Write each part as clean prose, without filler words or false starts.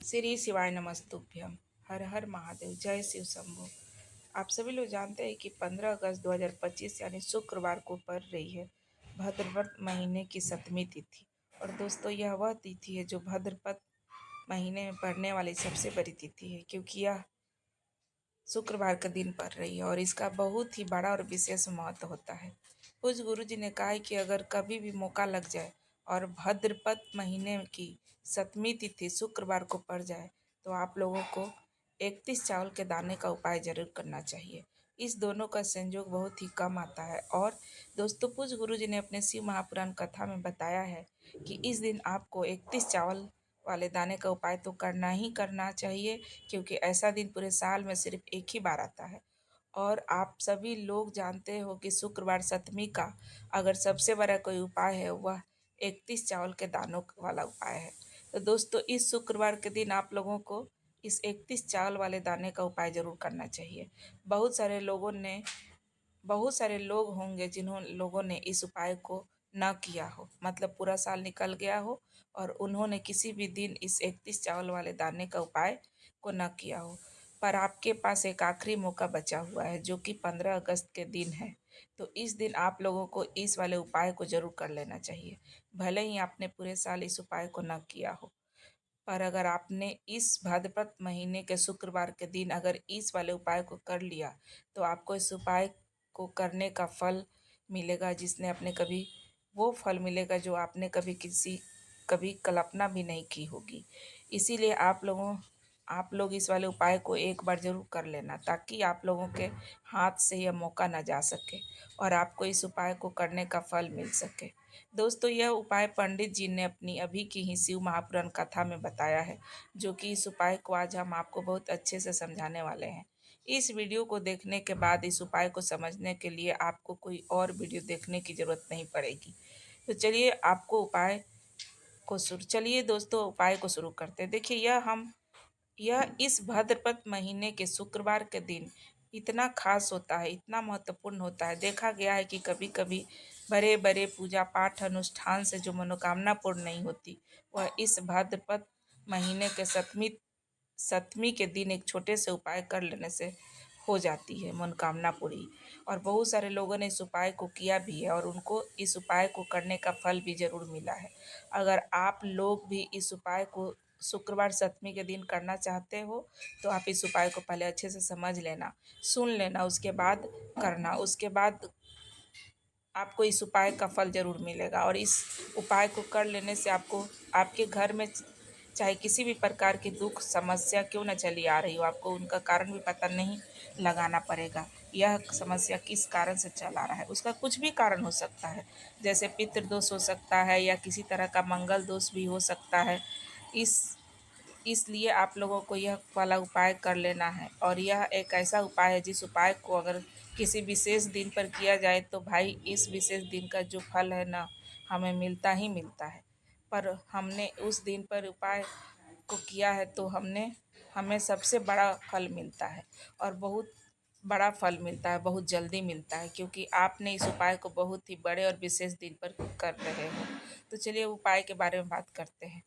श्री शिवाय नमस्तुभ्यम। हर हर महादेव। जय शिव शंभो। आप सभी लोग जानते हैं कि 15 अगस्त 2025 यानी शुक्रवार को पड़ रही है भाद्रपद महीने की 7वीं तिथि। और दोस्तों, यह वह तिथि है जो भाद्रपद महीने में पड़ने वाली सबसे बड़ी तिथि है, क्योंकि यह शुक्रवार का दिन पड़ रही है और इसका बहुत ही बड़ा और विशेष महत्व होता है। पूज्य गुरु जी ने कहा है कि अगर कभी भी मौका लग जाए और भाद्रपद महीने की 7वीं तिथि शुक्रवार को पड़ जाए तो आप लोगों को 31 चावल के दाने का उपाय जरूर करना चाहिए। इस दोनों का संयोग बहुत ही कम आता है। और दोस्तों, पूज्य गुरु जी ने अपने शिव महापुराण कथा में बताया है कि इस दिन आपको 31 चावल वाले दाने का उपाय तो करना ही करना चाहिए, क्योंकि ऐसा दिन पूरे साल में सिर्फ एक ही बार आता है। और आप सभी लोग जानते हो कि शुक्रवार 7वीं का अगर सबसे बड़ा कोई उपाय है वह 31 चावल के दानों वाला उपाय है। तो दोस्तों, इस शुक्रवार के दिन आप लोगों को इस 31 चावल वाले दाने का उपाय जरूर करना चाहिए। बहुत सारे लोग होंगे जिन्होंने लोगों ने इस उपाय को न किया हो, मतलब पूरा साल निकल गया हो और उन्होंने किसी भी दिन इस 31 चावल वाले दाने का उपाय को न किया हो। पर आपके पास एक आखिरी मौका बचा हुआ है जो कि 15 अगस्त के दिन है। तो इस दिन आप लोगों को इस वाले उपाय को जरूर कर लेना चाहिए, भले ही आपने पूरे साल इस उपाय को न किया हो। पर अगर आपने इस भाद्रपद महीने के शुक्रवार के दिन अगर इस वाले उपाय को कर लिया तो आपको इस उपाय को करने का फल मिलेगा, जिसने अपने कभी वो फल मिलेगा जो आपने कभी कल्पना भी नहीं की होगी। इसीलिए आप लोग इस वाले उपाय को एक बार जरूर कर लेना, ताकि आप लोगों के हाथ से यह मौका न जा सके और आपको इस उपाय को करने का फल मिल सके। दोस्तों, यह उपाय पंडित जी ने अपनी अभी की ही शिव महापुराण कथा में बताया है, जो कि इस उपाय को आज हम आपको बहुत अच्छे से समझाने वाले हैं। इस वीडियो को देखने के बाद इस उपाय को समझने के लिए आपको कोई और वीडियो देखने की जरूरत नहीं पड़ेगी। तो चलिए दोस्तों, उपाय को शुरू करते हैं। देखिए, यह इस भाद्रपद महीने के शुक्रवार के दिन इतना खास होता है, इतना महत्वपूर्ण होता है। देखा गया है कि कभी कभी बड़े बड़े पूजा पाठ अनुष्ठान से जो मनोकामना पूर्ण नहीं होती, वह इस भाद्रपद महीने के सतमी के दिन एक छोटे से उपाय कर लेने से हो जाती है मनोकामना पूरी। और बहुत सारे लोगों ने इस उपाय को किया भी है और उनको इस उपाय को करने का फल भी जरूर मिला है। अगर आप लोग भी इस उपाय को शुक्रवार 7वीं के दिन करना चाहते हो तो आप इस उपाय को पहले अच्छे से समझ लेना, सुन लेना, उसके बाद करना। उसके बाद आपको इस उपाय का फल जरूर मिलेगा। और इस उपाय को कर लेने से आपको आपके घर में चाहे किसी भी प्रकार की दुख समस्या क्यों न चली आ रही हो, आपको उनका कारण भी पता नहीं लगाना पड़ेगा। यह समस्या किस कारण से चला रहा है, उसका कुछ भी कारण हो सकता है, जैसे पितृदोष हो सकता है या किसी तरह का मंगल दोष भी हो सकता है। इस इसलिए आप लोगों को यह वाला उपाय कर लेना है। और यह एक ऐसा उपाय है जिस उपाय को अगर किसी विशेष दिन पर किया जाए तो भाई इस विशेष दिन का जो फल है ना, हमें मिलता ही मिलता है। पर हमने उस दिन पर उपाय को किया है तो हमें सबसे बड़ा फल मिलता है और बहुत बड़ा फल मिलता है, बहुत जल्दी मिलता है, क्योंकि आपने इस उपाय को बहुत ही बड़े और विशेष दिन पर कर रहे हो। तो चलिए उपाय के बारे में बात करते हैं।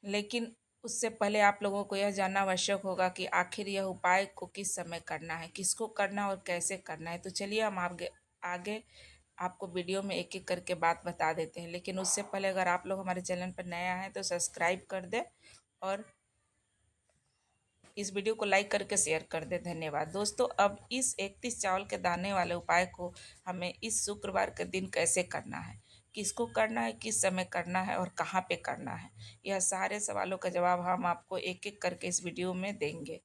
लेकिन उससे पहले आप लोगों को यह जानना आवश्यक होगा कि आखिर यह उपाय को किस समय करना है, किसको करना और कैसे करना है। तो चलिए हम आगे आगे आपको वीडियो में एक एक करके बात बता देते हैं। लेकिन उससे पहले अगर आप लोग हमारे चैनल पर नया हैं तो सब्सक्राइब कर दें और इस वीडियो को लाइक करके शेयर कर दें। धन्यवाद दोस्तों। अब इस 31 चावल के दाने वाले उपाय को हमें इस शुक्रवार के दिन कैसे करना है, किसको करना है, किस समय करना है और कहाँ पे करना है, यह सारे सवालों का जवाब हम आपको एक एक करके इस वीडियो में देंगे।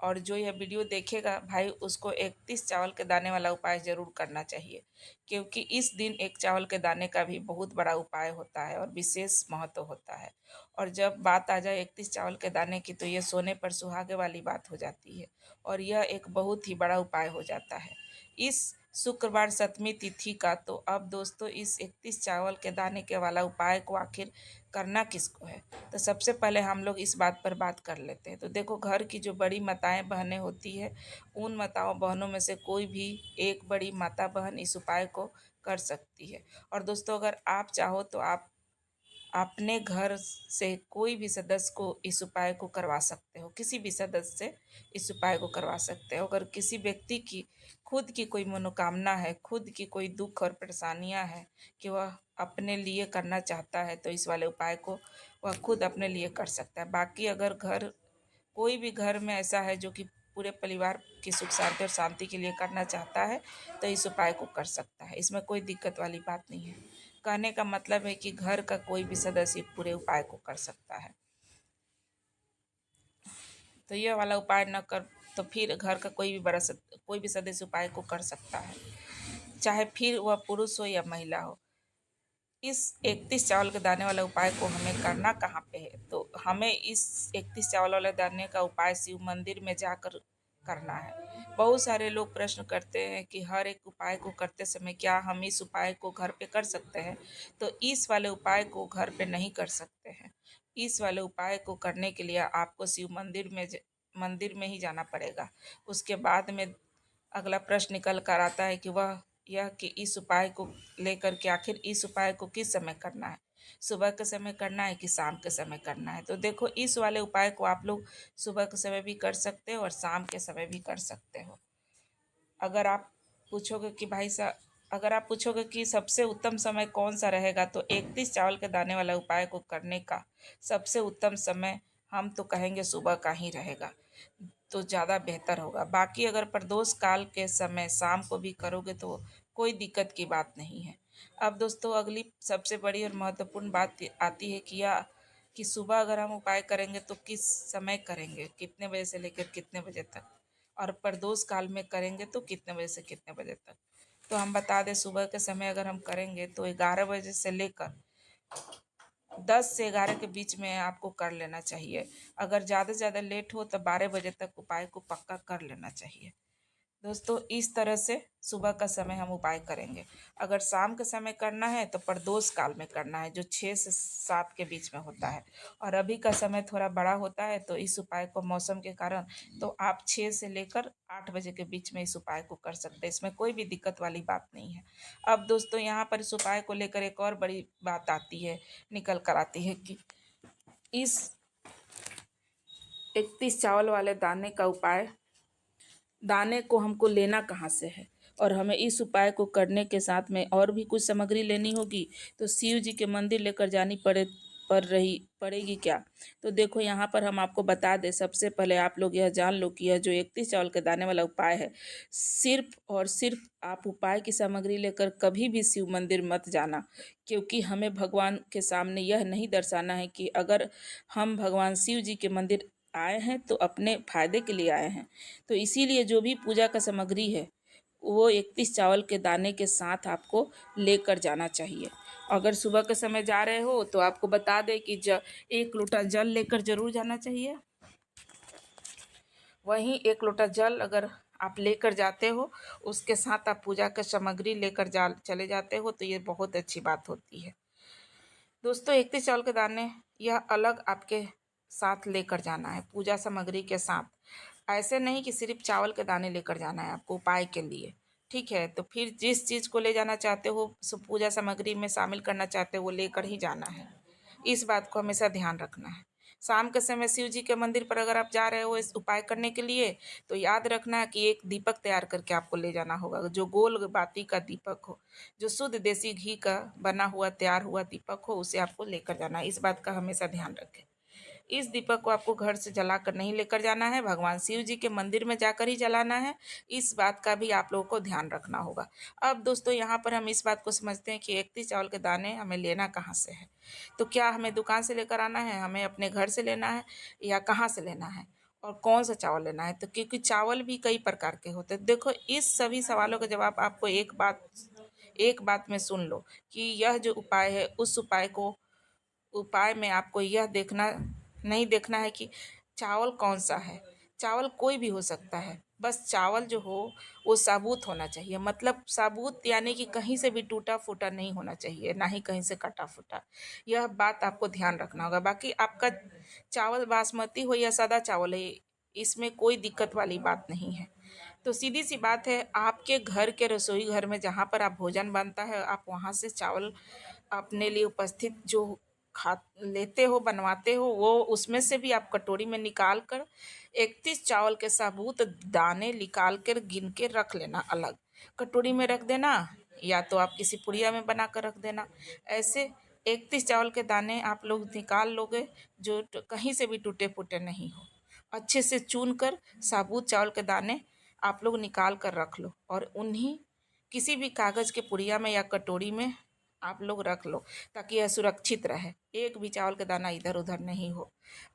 और जो यह वीडियो देखेगा भाई, उसको 31 चावल के दाने वाला उपाय ज़रूर करना चाहिए, क्योंकि इस दिन एक चावल के दाने का भी बहुत बड़ा उपाय होता है और विशेष महत्व होता है। और जब बात आ जाए 31 चावल के दाने की तो यह सोने पर सुहागे वाली बात हो जाती है और यह एक बहुत ही बड़ा उपाय हो जाता है इस शुक्रवार 7वीं तिथि का। तो अब दोस्तों, इस 31 चावल के दाने के वाला उपाय को आखिर करना किसको है, तो सबसे पहले हम लोग इस बात पर बात कर लेते हैं। तो देखो, घर की जो बड़ी माताएं बहनें होती है, उन माताओं बहनों में से कोई भी एक बड़ी माता बहन इस उपाय को कर सकती है। और दोस्तों, अगर आप चाहो तो आप अपने घर से कोई भी सदस्य को इस उपाय को करवा सकते हो, किसी भी सदस्य से इस उपाय को करवा सकते हो। अगर किसी व्यक्ति की खुद की कोई मनोकामना है, खुद की कोई दुख और परेशानियां हैं कि वह अपने लिए करना चाहता है, तो इस वाले उपाय को वह खुद अपने लिए कर सकता है। बाकी अगर कोई भी घर में ऐसा है जो कि पूरे परिवार की सुख शांति और शांति के लिए करना चाहता है, तो इस उपाय को कर सकता है। इसमें कोई दिक्कत वाली बात नहीं है। कहने का मतलब है कि घर का कोई भी सदस्य पूरे उपाय को कर सकता है। तो यह वाला उपाय न कर तो फिर घर का कोई भी सदस्य उपाय को कर सकता है, चाहे फिर वह पुरुष हो या महिला हो। इस 31 चावल के दाने वाले उपाय को हमें करना कहाँ पे है, तो हमें इस 31 चावल वाले दाने का उपाय शिव मंदिर में जाकर करना है। बहुत सारे लोग प्रश्न करते हैं कि हर एक उपाय को करते समय क्या हम इस उपाय को घर पे कर सकते हैं, तो इस वाले उपाय को घर पे नहीं कर सकते हैं। इस वाले उपाय को करने के लिए आपको शिव मंदिर में ही जाना पड़ेगा। उसके बाद में अगला प्रश्न निकल कर आता है कि वह यह कि इस उपाय को लेकर के आखिर इस उपाय को किस समय करना है, सुबह के समय करना है कि शाम के समय करना है। तो देखो, इस वाले उपाय को आप लोग सुबह के समय भी कर सकते हो और शाम के समय भी कर सकते हो। अगर आप पूछोगे कि भाई साहब, अगर आप पूछोगे कि सबसे उत्तम समय कौन सा रहेगा, तो 31 चावल के दाने वाला उपाय को करने का सबसे उत्तम समय हम तो कहेंगे सुबह का ही रहेगा, तो ज़्यादा बेहतर होगा। बाकी अगर प्रदोष काल के समय शाम को भी करोगे तो कोई दिक्कत की बात नहीं है। अब दोस्तों, अगली सबसे बड़ी और महत्वपूर्ण बात आती है कि सुबह अगर हम उपाय करेंगे तो किस समय करेंगे, कितने बजे से लेकर कितने बजे तक, और प्रदोष काल में करेंगे तो कितने बजे से कितने बजे तक। तो हम बता दें, सुबह के समय अगर हम करेंगे तो 11 बजे से लेकर 10 से 11 के बीच में आपको कर लेना चाहिए। अगर ज़्यादा से ज़्यादा लेट हो तो 12 बजे तक उपाय को पक्का कर लेना चाहिए। दोस्तों, इस तरह से सुबह का समय हम उपाय करेंगे। अगर शाम के समय करना है तो प्रदोष काल में करना है, जो 6 से 7 के बीच में होता है। और अभी का समय थोड़ा बड़ा होता है, तो इस उपाय को मौसम के कारण तो आप 6 से लेकर 8 बजे के बीच में इस उपाय को कर सकते हैं। इसमें कोई भी दिक्कत वाली बात नहीं है। अब दोस्तों, यहाँ पर इस उपाय को लेकर एक और बड़ी बात आती है, निकल कर आती है कि इस 31 चावल वाले दाने को हमको लेना कहाँ से है, और हमें इस उपाय को करने के साथ में और भी कुछ सामग्री लेनी होगी, तो शिव जी के मंदिर लेकर जानी पड़ेगी क्या। तो देखो, यहाँ पर हम आपको बता दें, सबसे पहले आप लोग यह जान लो कि यह जो 31 चावल के दाने वाला उपाय है, सिर्फ और सिर्फ आप उपाय की सामग्री लेकर कभी भी शिव मंदिर मत जाना, क्योंकि हमें भगवान के सामने यह नहीं दर्शाना है कि अगर हम भगवान शिव जी के मंदिर आए हैं तो अपने फायदे के लिए आए हैं। तो इसीलिए जो भी पूजा का सामग्री है वो 31 चावल के दाने के साथ आपको लेकर जाना चाहिए। अगर सुबह के समय जा रहे हो तो आपको बता दें कि 1 लोटा जल लेकर जरूर जाना चाहिए। वहीं 1 लोटा जल अगर आप लेकर जाते हो, उसके साथ आप पूजा का सामग्री लेकर चले जाते हो, तो ये बहुत अच्छी बात होती है। दोस्तों, 31 चावल के दाने यह अलग आपके साथ लेकर जाना है पूजा सामग्री के साथ। ऐसे नहीं कि सिर्फ चावल के दाने लेकर जाना है आपको उपाय के लिए। ठीक है, तो फिर जिस चीज़ को ले जाना चाहते हो, पूजा सामग्री में शामिल करना चाहते हो, वो लेकर ही जाना है। इस बात को हमेशा ध्यान रखना है। शाम के समय शिव जी के मंदिर पर अगर आप जा रहे हो इस उपाय करने के लिए, तो याद रखना है कि एक दीपक तैयार करके आपको ले जाना होगा, जो गोल बाती का दीपक हो, जो शुद्ध देसी घी का बना हुआ तैयार हुआ दीपक हो, उसे आपको लेकर जाना है। इस बात का हमेशा ध्यान रखें। इस दीपक को आपको घर से जलाकर नहीं लेकर जाना है, भगवान शिव जी के मंदिर में जाकर ही जलाना है। इस बात का भी आप लोगों को ध्यान रखना होगा। अब दोस्तों, यहाँ पर हम इस बात को समझते हैं कि 31 चावल के दाने हमें लेना कहाँ से है। तो क्या हमें दुकान से लेकर आना है, हमें अपने घर से लेना है, या कहाँ से लेना है, और कौन सा चावल लेना है। तो क्योंकि चावल भी कई प्रकार के होते हैं। देखो, इस सभी सवालों का जवाब आपको एक बात में सुन लो कि यह जो उपाय है, उस उपाय में आपको यह नहीं देखना है कि चावल कौन सा है। चावल कोई भी हो सकता है, बस चावल जो हो वो साबुत होना चाहिए। मतलब साबुत यानी कि कहीं से भी टूटा फूटा नहीं होना चाहिए, ना ही कहीं से कटा फूटा। यह बात आपको ध्यान रखना होगा। बाकी आपका चावल बासमती हो या सादा चावल है, इसमें कोई दिक्कत वाली बात नहीं है। तो सीधी सी बात है, आपके घर के रसोई घर में जहाँ पर आप भोजन बनता है, आप वहाँ से चावल अपने लिए उपस्थित जो खा लेते हो, बनवाते हो, वो उसमें से भी आप कटोरी में निकाल कर 31 चावल के साबुत दाने निकाल कर गिन के रख लेना अलग, कटोरी में रख देना, या तो आप किसी पुड़िया में बना कर रख देना। ऐसे 31 चावल के दाने आप लोग निकाल लोगे, जो कहीं से भी टूटे फूटे नहीं हो। अच्छे से चून कर साबुत चावल के दाने आप लोग निकाल कर रख लो, और उन्हीं किसी भी कागज़ के पुड़िया में या कटोरी में आप लोग रख लो, ताकि यह सुरक्षित रहे, एक भी चावल का दाना इधर उधर नहीं हो।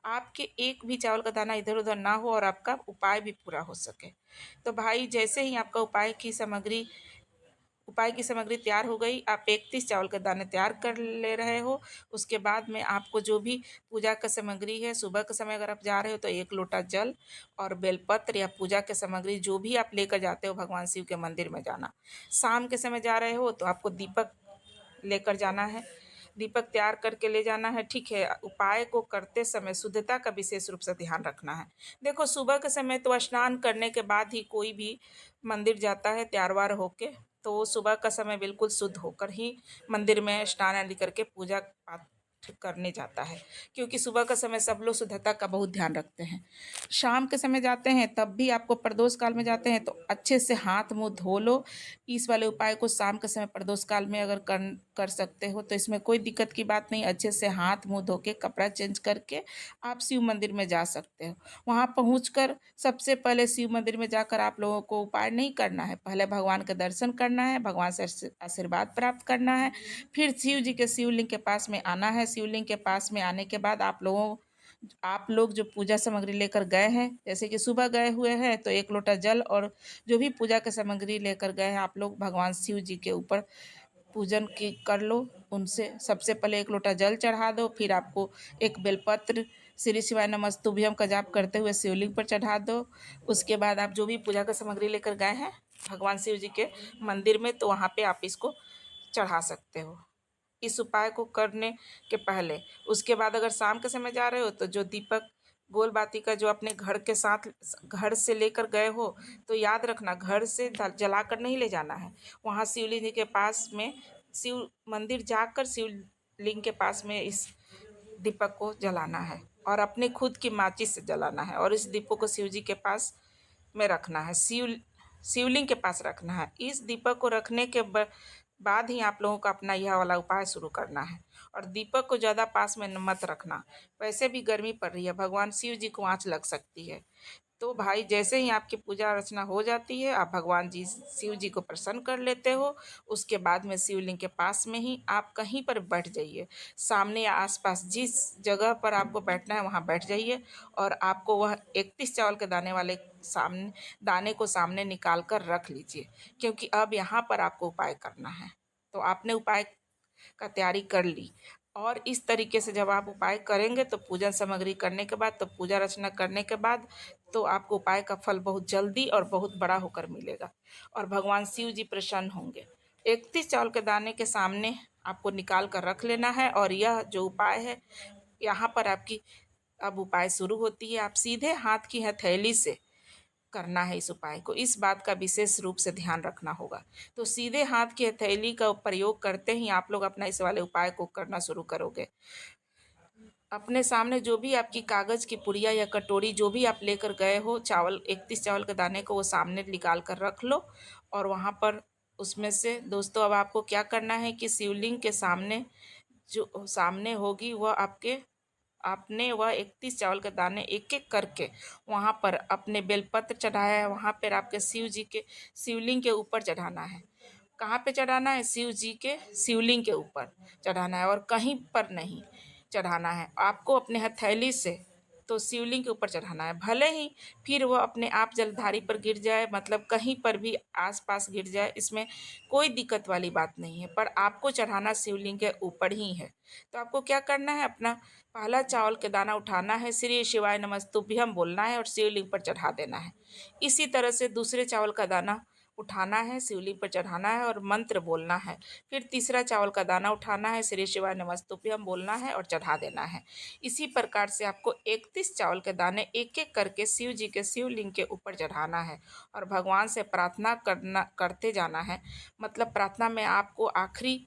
आपके एक भी चावल का दाना इधर उधर ना हो और आपका उपाय भी पूरा हो सके। तो भाई जैसे ही आपका उपाय की सामग्री तैयार हो गई, आप 31 चावल के दाने तैयार कर ले रहे हो। उसके बाद में आपको जो भी पूजा का सामग्री है, सुबह के समय अगर आप जा रहे हो तो 1 लोटा जल और बेलपत्र या पूजा के सामग्री जो भी आप लेकर जाते हो भगवान शिव के मंदिर में जाना। शाम के समय जा रहे हो तो आपको दीपक लेकर जाना है, दीपक तैयार करके ले जाना है, ठीक है। उपाय को करते समय शुद्धता का विशेष रूप से ध्यान रखना है। देखो सुबह के समय तो स्नान करने के बाद ही कोई भी मंदिर जाता है तैयार वार होके, तो वो सुबह का समय बिल्कुल शुद्ध होकर ही मंदिर में स्नान आदि करके पूजा पाठ करने जाता है, क्योंकि सुबह का समय सब लोग शुद्धता का बहुत ध्यान रखते हैं। शाम के समय जाते हैं तब भी आपको प्रदोष काल में जाते हैं तो अच्छे से हाथ मुंह धो लो। इस वाले उपाय को शाम के समय प्रदोष काल में अगर कर सकते हो तो इसमें कोई दिक्कत की बात नहीं। अच्छे से हाथ मुंह धो के कपड़ा चेंज करके आप शिव मंदिर में जा सकते हो। वहाँ पहुँचकर सबसे पहले शिव मंदिर में जाकर आप लोगों को उपाय नहीं करना है, पहले भगवान का दर्शन करना है, भगवान से आशीर्वाद प्राप्त करना है, फिर शिव जी के शिवलिंग के पास में आना है। शिवलिंग के पास में आने के बाद आप लोग जो पूजा सामग्री लेकर गए हैं, जैसे कि सुबह गए हुए हैं तो 1 लोटा जल और जो भी पूजा की सामग्री लेकर गए हैं आप लोग भगवान शिव जी के ऊपर पूजन की कर लो। उनसे सबसे पहले 1 लोटा जल चढ़ा दो, फिर आपको एक बेलपत्र श्री शिवाय नमस्तुभ्यम का जाप करते हुए शिवलिंग पर चढ़ा दो। उसके बाद आप जो भी पूजा का सामग्री लेकर गए हैं भगवान शिव जी के मंदिर में, तो वहाँ पे आप इसको चढ़ा सकते हो इस उपाय को करने के पहले। उसके बाद अगर शाम के समय जा रहे हो तो जो दीपक गोल बाती का जो अपने घर से लेकर गए हो तो याद रखना घर से जला कर नहीं ले जाना है। वहाँ शिवलिंग के पास में शिव मंदिर जाकर शिवलिंग के पास में इस दीपक को जलाना है और अपने खुद की माचिस से जलाना है, और इस दीपक को शिव जी के पास में रखना है, शिवलिंग के पास रखना है। इस दीपक को रखने के बाद ही आप लोगों को अपना यह वाला उपाय शुरू करना है। और दीपक को ज़्यादा पास में मत रखना, वैसे भी गर्मी पड़ रही है, भगवान शिव जी को आँच लग सकती है। तो भाई जैसे ही आपकी पूजा अर्चना हो जाती है, आप भगवान जी शिव जी को प्रसन्न कर लेते हो। उसके बाद में शिवलिंग के पास में ही आप कहीं पर बैठ जाइए, सामने या आसपास जिस जगह पर आपको बैठना है वहाँ बैठ जाइए, और आपको वह 31 चावल के दाने को सामने निकाल कर रख लीजिए, क्योंकि अब यहाँ पर आपको उपाय करना है। तो आपने उपाय का तैयारी कर ली, और इस तरीके से जब आप उपाय करेंगे तो पूजन सामग्री करने के बाद, तो पूजा रचना करने के बाद, तो आपको उपाय का फल बहुत जल्दी और बहुत बड़ा होकर मिलेगा और भगवान शिव जी प्रसन्न होंगे। 31 चावल के दाने के सामने आपको निकाल कर रख लेना है, और यह जो उपाय है यहाँ पर आपकी अब उपाय शुरू होती है। आप सीधे हाथ की हथेली से करना है इस उपाय को, इस बात का विशेष रूप से ध्यान रखना होगा। तो सीधे हाथ की हथेली का प्रयोग करते ही आप लोग अपना इस वाले उपाय को करना शुरू करोगे। अपने सामने जो भी आपकी कागज़ की पुड़िया या कटोरी जो भी आप लेकर गए हो, 31 चावल के दाने को वो सामने निकाल कर रख लो, और वहाँ पर उसमें से दोस्तों अब आपको क्या करना है कि शिवलिंग के सामने जो सामने होगी वह आपने वह 31 चावल के दाने एक एक करके वहाँ पर अपने बेलपत्र चढ़ाया है, वहाँ पर आपके शिव जी के शिवलिंग के ऊपर चढ़ाना है। कहाँ पे चढ़ाना है? शिव जी के शिवलिंग के ऊपर चढ़ाना है, और कहीं पर नहीं चढ़ाना है। आपको अपने हथेली से तो शिवलिंग के ऊपर चढ़ाना है, भले ही फिर वह अपने आप जलधारी पर गिर जाए, मतलब कहीं पर भी आसपास गिर जाए, इसमें कोई दिक्कत वाली बात नहीं है, पर आपको चढ़ाना शिवलिंग के ऊपर ही है। तो आपको क्या करना है, अपना पहला चावल के दाना उठाना है, श्री शिवाय नमस्तुभ्यम बोलना है और शिवलिंग पर चढ़ा देना है। इसी तरह से दूसरे चावल का दाना उठाना है, शिवलिंग पर चढ़ाना है और मंत्र बोलना है। फिर तीसरा चावल का दाना उठाना है, श्री शिवाय नमस्तुभ्यम बोलना है और चढ़ा देना है। इसी प्रकार से आपको 31 चावल के दाने एक एक करके शिव जी के शिवलिंग के ऊपर चढ़ाना है और भगवान से प्रार्थना करते जाना है। मतलब प्रार्थना में आपको आखिरी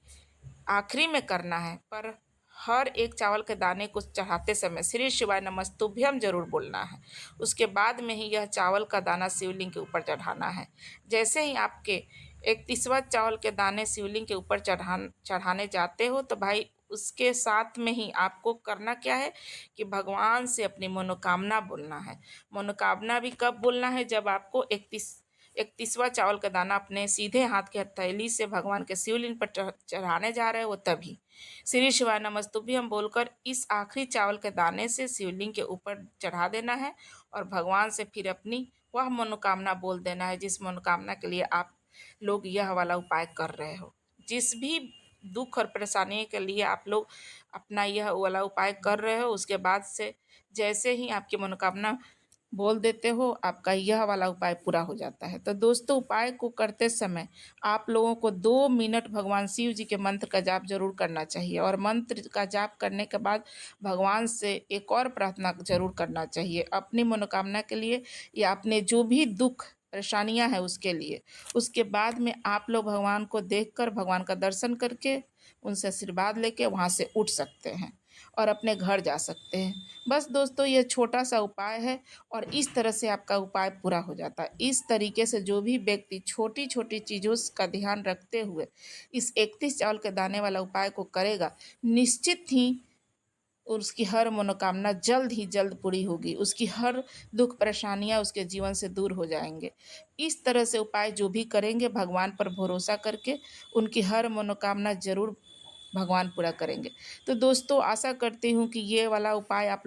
आखिरी में करना है, पर हर एक चावल के दाने को चढ़ाते समय श्री शिवाय नमस्तुभ्यम जरूर बोलना है। उसके बाद में ही यह चावल का दाना शिवलिंग के ऊपर चढ़ाना है। जैसे ही आपके 31वां चावल के दाने शिवलिंग के ऊपर चढ़ाने जाते हो तो भाई उसके साथ में ही आपको करना क्या है कि भगवान से अपनी मनोकामना बोलना है। मनोकामना भी कब बोलना है, जब आपको 31वां चावल का दाना अपने सीधे हाथ की हथेली से भगवान के शिवलिंग पर चढ़ाने जा रहे हो, तभी श्री शिवाय नमस्तुभ्यम बोलकर इस आखिरी चावल के दाने से शिवलिंग के ऊपर चढ़ा देना है और भगवान से फिर अपनी वह मनोकामना बोल देना है जिस मनोकामना के लिए आप लोग यह वाला उपाय कर रहे हो। जिस भी दुख और परेशानी के लिए आप लोग अपना यह वाला उपाय कर रहे हो, उसके बाद से जैसे ही आपकी मनोकामना बोल देते हो, आपका यह वाला उपाय पूरा हो जाता है। तो दोस्तों, उपाय को करते समय आप लोगों को 2 मिनट भगवान शिव जी के मंत्र का जाप जरूर करना चाहिए और मंत्र का जाप करने के बाद भगवान से एक और प्रार्थना जरूर करना चाहिए अपनी मनोकामना के लिए या अपने जो भी दुख परेशानियां हैं उसके लिए। उसके बाद में आप लोग भगवान को देखकर, भगवान का दर्शन करके, उनसे आशीर्वाद लेके वहाँ से उठ सकते हैं और अपने घर जा सकते हैं। बस दोस्तों, ये छोटा सा उपाय है और इस तरह से आपका उपाय पूरा हो जाता है। इस तरीके से जो भी व्यक्ति छोटी छोटी चीज़ों का ध्यान रखते हुए इस 31 चावल के दाने वाला उपाय को करेगा, निश्चित ही उसकी हर मनोकामना जल्द ही जल्द पूरी होगी। उसकी हर दुख परेशानियां उसके जीवन से दूर हो जाएंगे। इस तरह से उपाय जो भी करेंगे भगवान पर भरोसा करके, उनकी हर मनोकामना जरूर भगवान पूरा करेंगे। तो दोस्तों, आशा करती हूँ कि ये वाला उपाय आप